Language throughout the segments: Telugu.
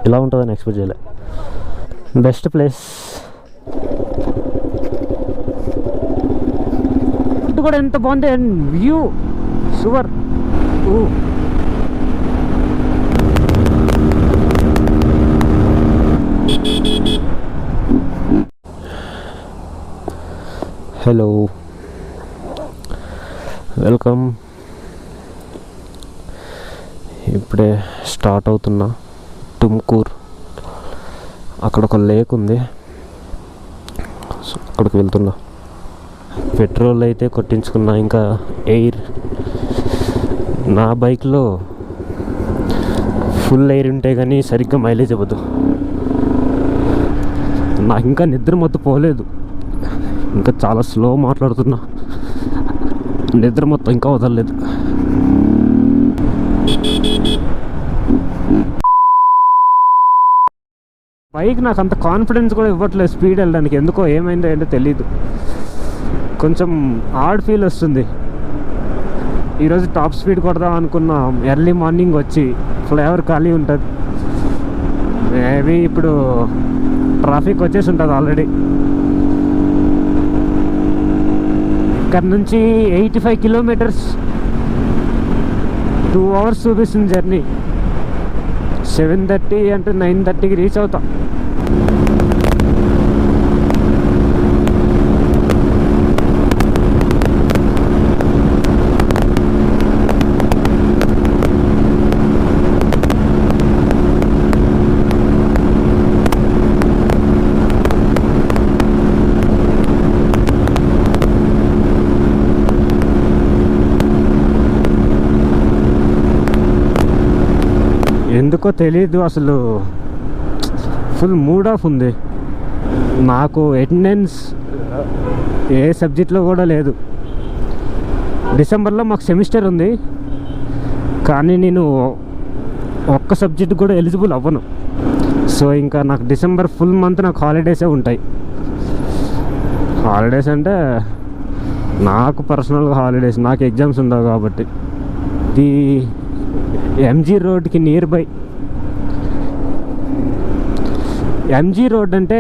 ఇలా ఉంటుందని ఎక్స్పెక్ట్ చేయలే. బెస్ట్ ప్లేస్ కూడా ఎంత బాగుంది and view super. Hello, welcome. ఇప్పుడే స్టార్ట్ అవుతున్నా తుమ్కూర్. అక్కడ ఒక లేక్ ఉంది, సో అక్కడికి వెళ్తున్నా. పెట్రోల్ అయితే కొట్టించుకున్నా, ఇంకా ఎయిర్. నా బైక్లో ఫుల్ ఎయిర్ ఉంటే కానీ సరిగ్గా మైలేజ్ ఇవ్వదు. నాకు ఇంకా నిద్ర మొత్తం పోలేదు, ఇంకా చాలా స్లో మాట్లాడుతున్నా, నిద్ర మొత్తం ఇంకా వదలలేదు. బైక్ నాకు అంత కాన్ఫిడెన్స్ కూడా ఇవ్వట్లేదు స్పీడ్ వెళ్ళడానికి. ఎందుకో ఏమైందో ఏంటో తెలీదు, కొంచెం ఆడ్ ఫీల్ వస్తుంది. ఈరోజు టాప్ స్పీడ్ కొడదాం అనుకున్నా, ఎర్లీ మార్నింగ్ వచ్చి ఫ్లైఓవర్ ఖాళీ ఉంటుంది. మేబీ ఇప్పుడు ట్రాఫిక్ వచ్చేసి ఉంటుంది ఆల్రెడీ. ఇక్కడ నుంచి 85 కిలోమీటర్స్, 2 hours చూపిస్తుంది జర్నీ. 7:30 అంటే 9:30కి రీచ్ అవుతాం. ఎందుకో తెలీదు, అసలు ఫుల్ మూడ్ ఆఫ్ ఉంది. నాకు అటెండెన్స్ ఏ సబ్జెక్ట్లో కూడా లేదు. డిసెంబర్లో మాకు సెమిస్టర్ ఉంది, కానీ నేను ఒక్క సబ్జెక్ట్ కూడా ఎలిజిబుల్ అవ్వను. సో ఇంకా నాకు డిసెంబర్ ఫుల్ మంత్ నాకు హాలిడేసే ఉంటాయి. హాలిడేస్ అంటే నాకు పర్సనల్గా హాలిడేస్, నాకు ఎగ్జామ్స్ ఉండవు కాబట్టి. ఇది ఎంజీ రోడ్కి నియర్ బై. ఎంజీ రోడ్ అంటే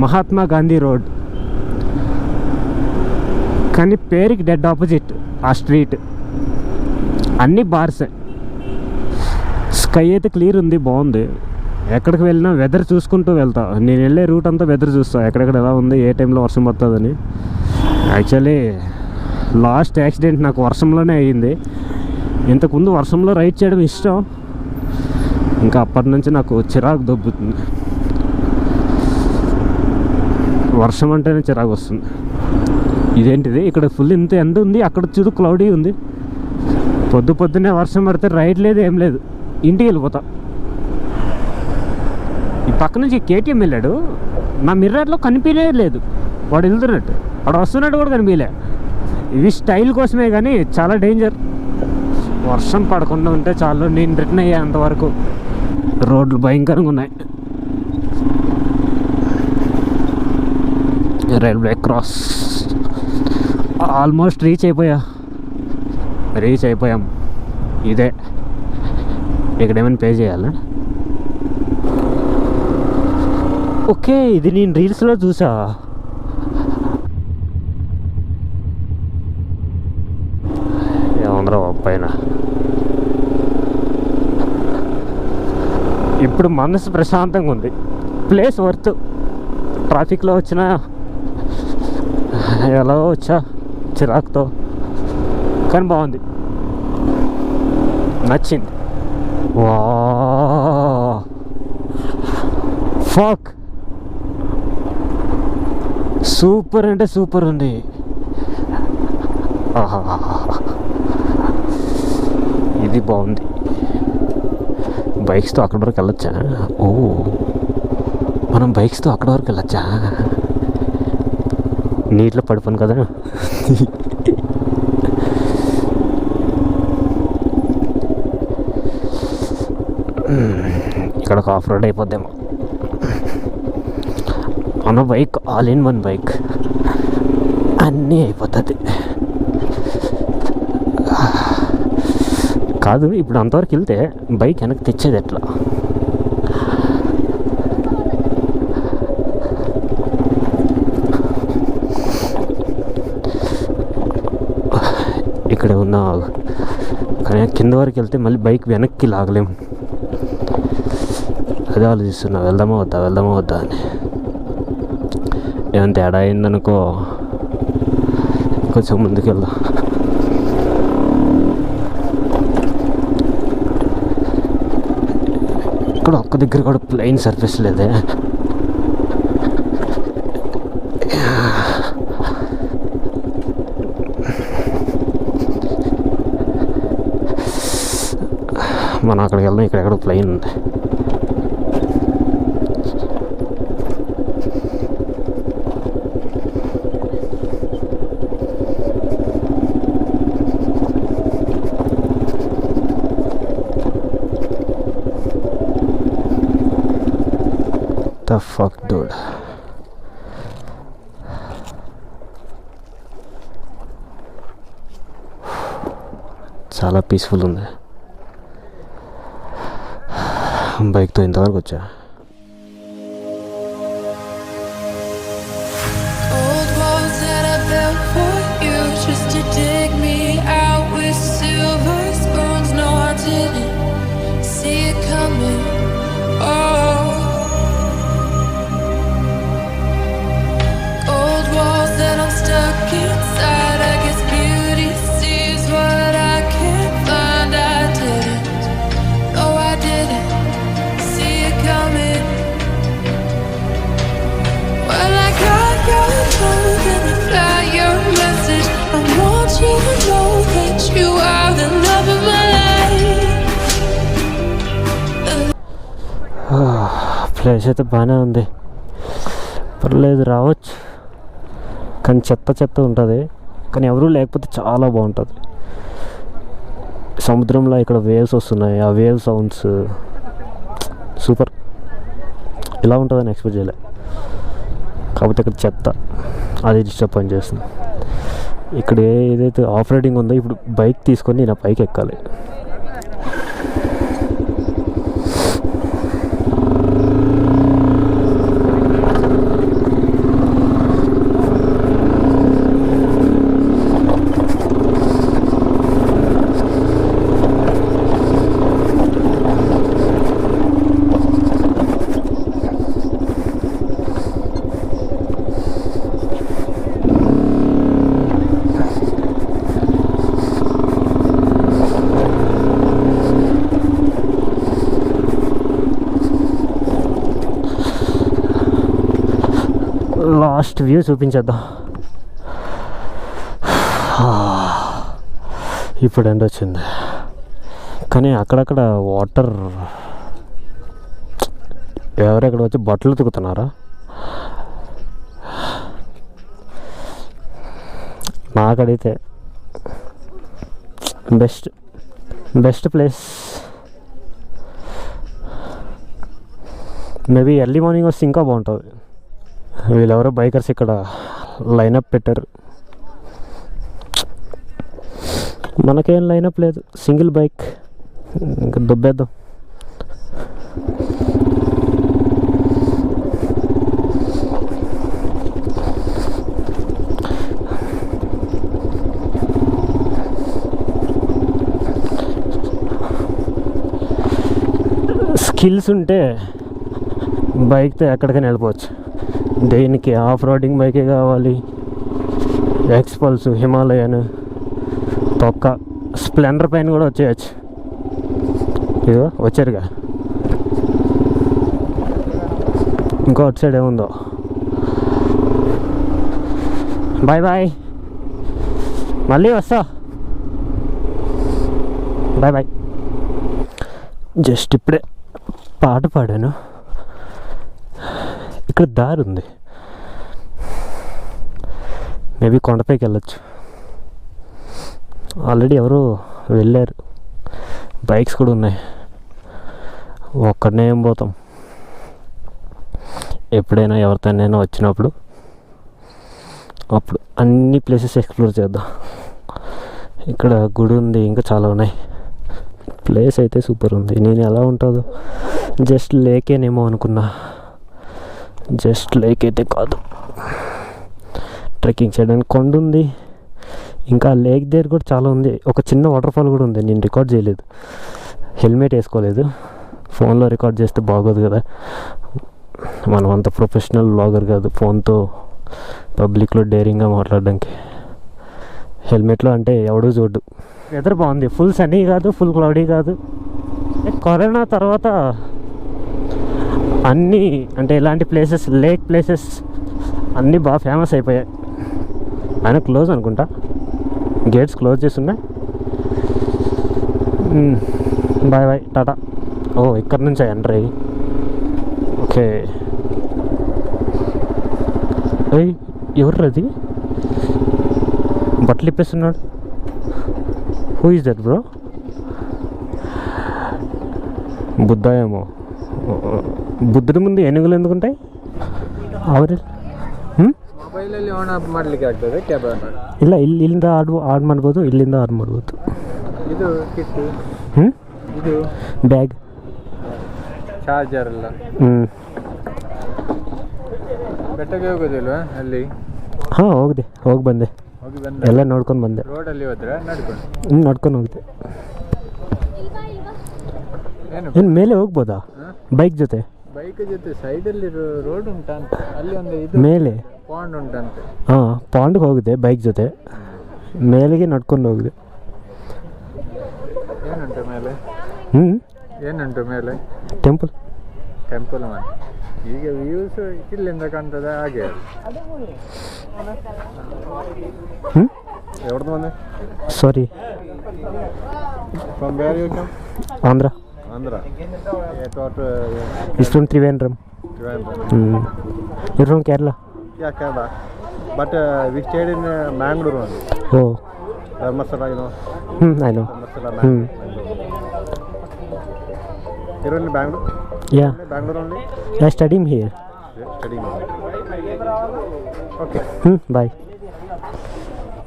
మహాత్మా గాంధీ రోడ్, కానీ పేరుకి డెడ్ ఆపోజిట్ ఆ స్ట్రీట్. అన్నీ బార్సే. స్కై అయితే క్లియర్ ఉంది, బాగుంది. ఎక్కడికి వెళ్ళినా వెదర్ చూసుకుంటూ వెళ్తా. నేను వెళ్ళే రూట్ అంతా వెదర్ చూస్తా, ఎక్కడెక్కడ ఎలా ఉంది, ఏ టైంలో వర్షం పడుతుందని. యాక్చువల్లీ లాస్ట్ యాక్సిడెంట్ నాకు వర్షంలోనే అయ్యింది. ఇంతకుముందు వర్షంలో రైడ్ చేయడం ఇష్టం, ఇంకా అప్పటి నుంచి నాకు చిరాకు దొబ్బుతుంది. వర్షం అంటేనే చిరాకు వస్తుంది. ఇదేంటిది, ఇక్కడ ఫుల్ ఇంత ఎండ ఉంది, అక్కడ చూడు క్లౌడీ ఉంది. పొద్దున్నే వర్షం పడితే రైడ్ లేదు, ఏం లేదు, ఇంటికి వెళ్ళిపోతా. ఈ పక్క నుంచి కేటీఎం వెళ్ళాడు, నా మిర్రర్లో కనిపించలేదు. వాడు వెళ్తున్నట్టు, వాడు వస్తున్నట్టు కూడా కనిపించలే. ఇవి స్టైల్ కోసమే కానీ చాలా డేంజర్. వర్షం పడకుండా ఉంటే చాలు, నేను రిటర్న్ అయ్యే అంతవరకు. రోడ్లు భయంకరంగా ఉన్నాయి. రైల్వే క్రాస్ ఆల్మోస్ట్ రీచ్ అయిపోయాం. ఇదే, ఇక్కడ ఏమైనా పే చేయాలా? ఓకే, ఇది నేను రీల్స్లో చూసా. ఏమందరూ పైన. ఇప్పుడు మనసు ప్రశాంతంగా ఉంది, ప్లేస్ వర్త్. ట్రాఫిక్లో వచ్చినా ఎలా వచ్చా చిరాకుతో, కానీ బాగుంది, నచ్చింది. వా ఫక్, సూపర్ అంటే సూపర్ ఉంది. ఆహా, ఇది బాగుంది. బైక్స్తో అక్కడి వరకు వెళ్ళొచ్చా? ఓ, మనం బైక్స్తో అక్కడి వరకు వెళ్ళొచ్చా? నీటిలో పడిపోను కదా. ఇక్కడ ఒక ఆఫ్ రోడ్ అయిపోద్దేమో. మన bike all in one bike, అన్నీ అయిపోతుంది. కాదు, ఇప్పుడు అంతవరకు వెళ్తే బైక్ వెనక్కి తెచ్చేది ఎట్లా? ఇక్కడే ఉన్నా, కానీ కింద వరకు వెళ్తే మళ్ళీ బైక్ వెనక్కి లాగలేము. అదే ఆలోచిస్తున్నా, వెళ్దామా వద్దా అని. ఏమైనా తేడా అయిందనుకో కొంచెం ముందుకు వెళ్దాం. ఇక్కడ ఒక్క దగ్గర కూడా ప్లెయిన్ సర్ఫేస్ లేదే. మనం అక్కడికి వెళ్దాం. ఇక్కడెక్కడ ప్లెయిన్ ఉంది. The fuck dude. చాలా పీస్ఫుల్ ఉంది. బైక్తో ఇంతవరకు వచ్చా. ప్లేస్ అయితే బాగానే ఉంది, పర్లేదు, రావచ్చు. కానీ చెత్త ఉంటుంది. కానీ ఎవరూ లేకపోతే చాలా బాగుంటుంది. సముద్రంలో ఇక్కడ వేవ్స్ వస్తున్నాయి, ఆ వేవ్ సౌండ్స్ సూపర్. ఇలా ఉంటుందని ఎక్స్పెక్ట్ చేయలే. కాకపోతే ఇక్కడ చెత్త, అది డిస్టర్బ్ చేస్తుంది. ఇక్కడ ఏదైతే ఆఫ్ రైడింగ్ ఉందో, ఇప్పుడు బైక్ తీసుకొని నా పైకి ఎక్కాలి. లాస్ట్ వ్యూ చూపించేద్దాం. ఇప్పుడు ఎండ వచ్చింది, కానీ అక్కడక్కడ వాటర్. ఎవరెక్కడ వచ్చి బట్టలు ఉతుకుతున్నారా? నాకడిగితే best place. Maybe early morning వస్తే ఇంకా బాగుంటుంది. వీళ్ళెవరో బైకర్స్ ఇక్కడ లైనప్ పెట్టారు. మనకేం లైనప్ లేదు, సింగిల్ బైక్. ఇంకా దుబ్బేద్దాం. స్కిల్స్ ఉంటే బైక్తో ఎక్కడికైనా వెళ్ళిపోవచ్చు. దేనికి ఆఫ్ రోడింగ్ బైకే కావాలి. ఎక్స్పల్స్, హిమాలయన్, తొక్క, స్ప్లెండర్ పైన కూడా వచ్చేయచ్చు. ఇదిగో వచ్చారుగా. ఇంకో అటు సైడ్ ఏముందో. బాయ్, మళ్ళీ వస్తా. బాయ్. జస్ట్ ఇప్పుడే పాట పాడాను. ఇక్కడ దారి ఉంది, మేబీ కొండపైకి వెళ్ళొచ్చు. ఆల్రెడీ ఎవరు వెళ్ళారు, బైక్స్ కూడా ఉన్నాయి. ఒక్కడనే ఏం పోతాం. ఎప్పుడైనా ఎవరితోనైనా వచ్చినప్పుడు అప్పుడు అన్ని ప్లేసెస్ ఎక్స్ప్లోర్ చేద్దాం. ఇక్కడ గుడి ఉంది, ఇంకా చాలా ఉన్నాయి. ప్లేస్ అయితే సూపర్ ఉంది. నేను ఎలా ఉంటుందో జస్ట్ లేకేనేమో అనుకున్నా, జస్ట్ లేక్ అయితే కాదు. ట్రెక్కింగ్ చేయడానికి కొండ ఉంది, ఇంకా లేక్ దగ్గర కూడా చాలా ఉంది. ఒక చిన్న వాటర్ ఫాల్ కూడా ఉంది. నేను రికార్డ్ చేయలేదు, హెల్మెట్ వేసుకోలేదు. ఫోన్లో రికార్డ్ చేస్తే బాగోదు కదా, మనం అంత ప్రొఫెషనల్ వ్లాగర్ కాదు ఫోన్తో పబ్లిక్లో డేరింగ్గా మాట్లాడడానికి. హెల్మెట్లో అంటే ఎవడూ చూడ్డు. వెదర్ బాగుంది, ఫుల్ సన్నీ కాదు, ఫుల్ క్లౌడీ కాదు. కరోనా తర్వాత అన్నీ అంటే ఇలాంటి ప్లేసెస్, లేక్ ప్లేసెస్ అన్నీ బాగా ఫేమస్ అయిపోయాయి. ఆయన క్లోజ్ అనుకుంటా, గేట్స్ క్లోజ్ చేస్తున్నాయి. Bye bye, tata. ఓ ఇక్కడ నుంచి ఎంటర్ అయ్యి, ఓకే. ఏయ్ ఎవరు అది బట్టలు ఇప్పేస్తున్నాడు? Who is that bro? Buddha ఏమో. ಬುದ್ಧನ ಮುಂದೆ ಏನುಗಳು ಎಂದುಕೊಂಡೆ ಅವರು ಮೊಬೈಲಲ್ಲಿ ಆನ್ ಆಫ್ ಮಾಡಲಿಕ್ಕೆ ಆಗ್ತದೆ ಕ್ಯಾಬ್ ಇಲ್ಲ ಇಲ್ಲಿಂದ ಆನ್ ಮಾಡ್ಬೋದು, ಇಲ್ಲಿಂದ ಆನ್ ಮಾಡ್ಬೋದು. ಇದು ಕಿಟ್ ಇದು ಬ್ಯಾಗ್ ಚಾರ್ಜರ್ ಎಲ್ಲ ಬೆಟ್ಟಕ್ಕೆ ಹೋಗೋದಿಲ್ವಾ ಅಲ್ಲಿ? ಹಾಂ ಹೋಗಿ ಬಂದೆ, ಎಲ್ಲ ನೋಡ್ಕೊಂಡು ಬಂದೆ. ರೋಡಲ್ಲಿ ಹೋದ್ರೆ ನಡ್ಕೊಂಡು ನಡ್ಕೊಂಡು ಹೋಗಿದೆ. ಏನು ಮೇಲೆ ಹೋಗ್ಬೋದಾ ಬೈಕ್ ಜೊತೆ? ಬೈಕ್ ಜೊತೆ ಸೈಡಲ್ಲಿ ರೋಡ್ ಉಂಟಂತ, ಅಲ್ಲಿ ಒಂದು ಇದು ಮೇಲೆ ಪಾಂಡ್ ಉಂಟಂತೆ. ಹಾಂ ಪಾಂಡ್ಗೆ ಹೋಗಿದೆ ಬೈಕ್ ಜೊತೆ, ಮೇಲೆಗೆ ನಡ್ಕೊಂಡು ಹೋಗಿದೆ. ಏನುಂಟು ಮೇಲೆ? ಏನುಂಟು ಮೇಲೆ? ಟೆಂಪಲ್ ಮಾಡಿ ಈಗ ವ್ಯೂಸ್ ಇಲ್ಲಿಂದ ಕಾಣ್ತದೆ ಹಾಗೆ. ಎವ್ರದ್ದು ಬಂದೆ? Sorry, from where you come? Andhra. He's from Trivandrum. You're from Kerala? Yeah, Kerala. But we stayed in Mangalore only. Oh. Dharmasthala, you know? I know. Dharmasthala, Mangalore. You're in Bangalore? Yeah. Bangalore only? I studying here. Studying here. Okay. Bye.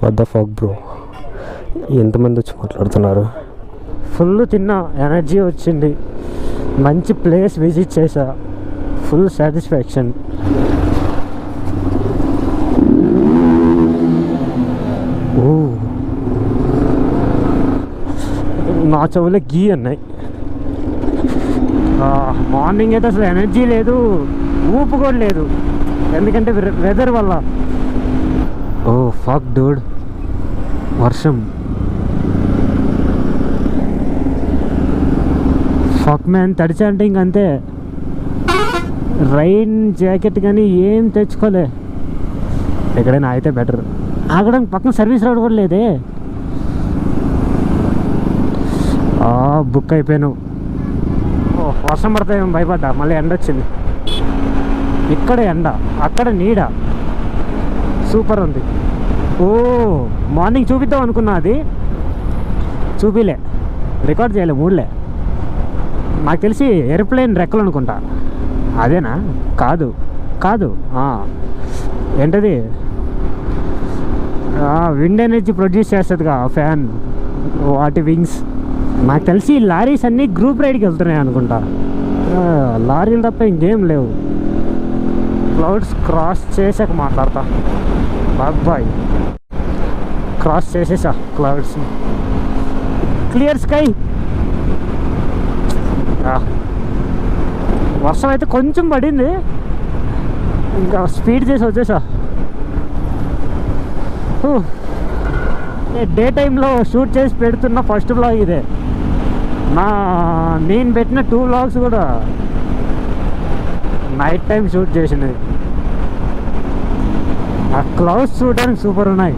What the fuck, bro? ఎంతమంది వచ్చి మాట్లాడుతున్నారు? ఫుల్ తిన్నా, ఎనర్జీ వచ్చింది, మంచి ప్లేస్ విజిట్ చేసా, ఫుల్ సాటిస్ఫాక్షన్. ఓ నా చెవులో గీ అన్నాయి. మార్నింగ్ అయితే అసలు ఎనర్జీ లేదు, ఊపు కూడా లేదు, ఎందుకంటే వెదర్ వల్ల. ఓ ఫక్ డూడ్, వర్షం. ఫక్ మ్యాన్, తడిచా అంటే ఇంకంతే. రైన్ జాకెట్ కానీ ఏం తెచ్చుకోలే. ఎక్కడైనా అయితే బెటర్. ఆగడానికి పక్కన సర్వీస్ రోడ్ కూడా లేదే. బుక్ అయిపోయాను. వర్షం పడతాయేమో భయపడ్డా, మళ్ళీ ఎండ వచ్చింది. ఇక్కడ ఎండ, అక్కడ నీడ, సూపర్ ఉంది. ఓ మార్నింగ్ చూపిద్దాం అనుకున్నా, అది చూపిలే, రికార్డ్ చేయలే, మూడులే. నాకు తెలిసి ఏరోప్లేన్ రెక్కలు అనుకుంటా. అదేనా? కాదు ఏంటది, విండ్ ఎనర్జీ ప్రొడ్యూస్ చేస్తుందిగా ఫ్యాన్, వాటి వింగ్స్. నాకు తెలిసి లారీస్ అన్నీ గ్రూప్ రైడ్కి వెళ్తున్నాయి అనుకుంటా, లారీలు తప్ప ఇంకేం లేవు. క్లౌడ్స్ క్రాస్ చేసాక మాట్లాడతా. బాయ్, క్రాస్ చేసేసా క్లౌడ్స్. Clear sky. వర్షం అయితే కొంచెం పడింది, ఇంకా స్పీడ్ చేసి వచ్చేసా. డే టైంలో షూట్ చేసి పెడుతున్న ఫస్ట్ వ్లాగ్ ఇదే. నేను పెట్టిన 2 వ్లాగ్స్ కూడా నైట్ టైం షూట్ చేసినవి. ఆ క్లౌడ్స్ చూడడానికి సూపర్ ఉన్నాయి.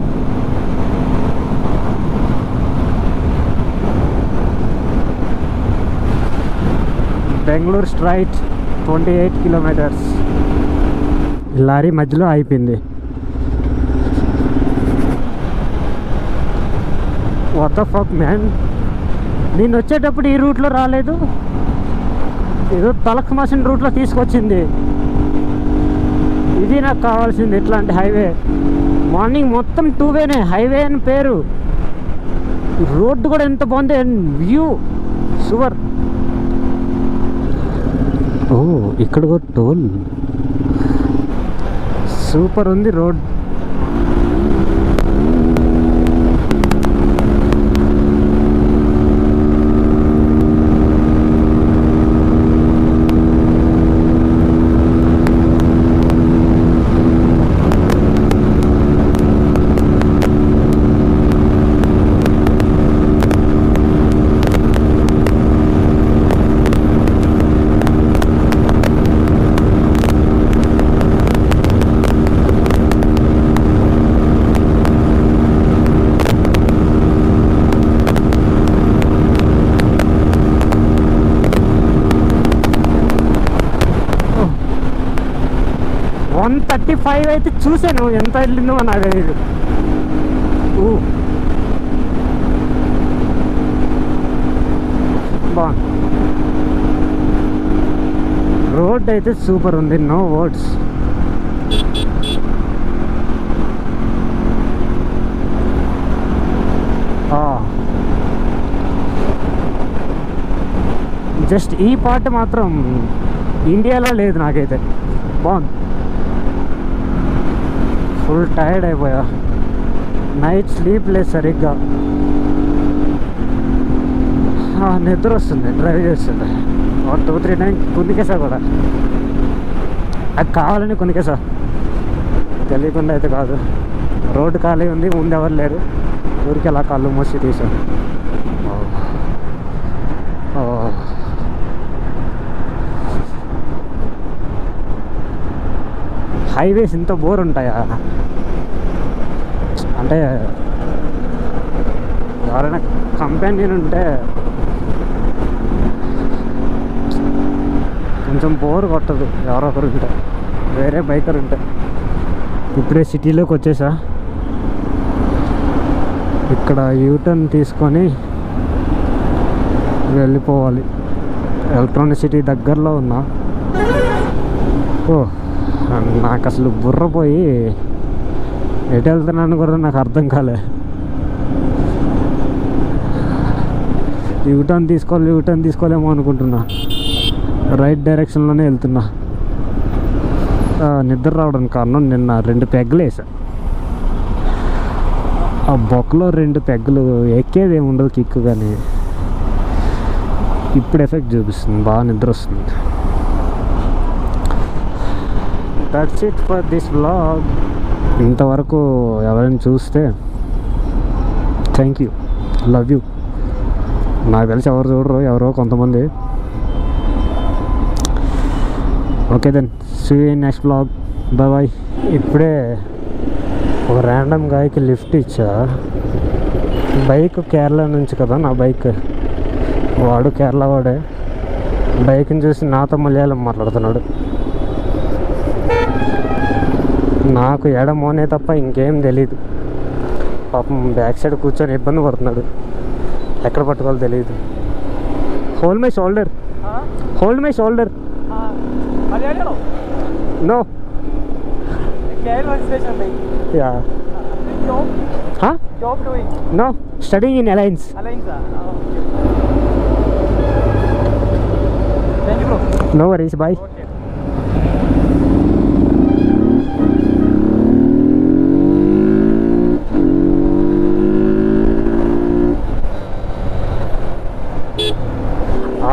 Bengaluru straight 28 kilometres. లారీ మధ్యలో అయిపోయింది. వాట్ ద ఫక్ మ్యాన్, నేను వచ్చేటప్పుడు ఈ రూట్లో రాలేదు, ఏదో తలక్ మాసిన రూట్లో తీసుకొచ్చింది. ఇది నాకు కావాల్సింది, ఎట్లా అంటే హైవే. మార్నింగ్ మొత్తం 2 వేనే, హైవే అని పేరు. రోడ్డు కూడా ఎంత బాగుంది, వ్యూ సూపర్. ఓ ఇక్కడ కూడా టోల్. సూపర్ ఉంది రోడ్. వన్ 35 అయితే చూసాను, ఎంత వెళ్ళిందో నాకు తెలియదు. బాగుంది రోడ్ అయితే, సూపర్ ఉంది, నో వర్డ్స్. జస్ట్ ఈ పార్ట్ మాత్రం ఇండియాలో లేదు నాకైతే. బాగుంది. ఫుల్ టైర్డ్ అయిపోయా, నైట్ స్లీప్ లేదు సరిగ్గా. నిద్ర వస్తుంది డ్రైవ్ చేస్తుంటే. 2-3 టైం కునికేసా కూడా, అది కావాలని కునికేసా, తెలియకుండా అయితే కాదు. రోడ్డు ఖాళీ ఉంది, ముందు ఎవరు లేరు, ఊరికి అలా కళ్ళు మూసి తీసాను. హైవేస్ ఇంత బోర్ ఉంటాయా? అంటే ఎవరైనా కంపెనీ ఉంటే కొంచెం బోర్ కొట్టదు, ఎవరో ఒకరు ఉంటే, వేరే బైకర్ ఉంటే. ఇప్పుడే సిటీలోకి వచ్చేసా. ఇక్కడ యూటర్న్ తీసుకొని వెళ్ళిపోవాలి. ఎలక్ట్రానిక్ సిటీ దగ్గరలో ఉన్నా. నాకు అసలు బుర్ర పోయి ఎటు వెళ్తున్నాను కూడా నాకు అర్థం కాలే. యూటర్న్ తీసుకోలేమో అనుకుంటున్నా, రైట్ డైరెక్షన్లోనే వెళ్తున్నా. నిద్ర రావడానికి కారణం నిన్న 2 పెగ్గులు వేసా. ఆ బొక్కలో 2 పెగ్గులు ఎక్కేది ఏమి ఉండదు కిక్కు, కానీ ఇప్పుడు ఎఫెక్ట్ చూపిస్తుంది, బాగా నిద్ర వస్తుంది. That's it for this vlog. ఇంతవరకు ఎవరైనా చూస్తే థ్యాంక్ యూ, లవ్ యూ. నాకు తెలిసి ఎవరు చూడరు, ఎవరో కొంతమంది. Okay then, see you in next vlog. Bye bye. ఇప్పుడే ఒక ర్యాండమ్ గాయకి లిఫ్ట్ ఇచ్చా. బైక్ కేరళ నుంచి కదా నా బైక్, వాడు కేరళ వాడే. బైక్ని చూసి నాతో మలయాళం మాట్లాడుతున్నాడు. నాకు ఎడమోనే తప్ప ఇంకేం తెలీదు. పాపం బ్యాక్ సైడ్ కూర్చొని ఇబ్బంది పడుతున్నాడు, ఎక్కడ పట్టుకోవాలో తెలియదు. Hold my shoulder, hold my shoulder. No yeah, no studying in Alliance. No worries, boy.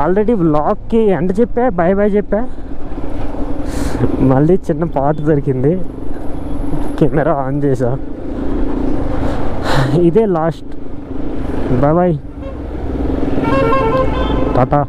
Already వ్లాగ్కి ఎండ్ చెప్పా, బాయ్ బాయ్ చెప్పా. మళ్ళీ చిన్న పాట దొరికింది, కెమెరా ఆన్ చేసా. ఇదే లాస్ట్. Bye bye, Tata.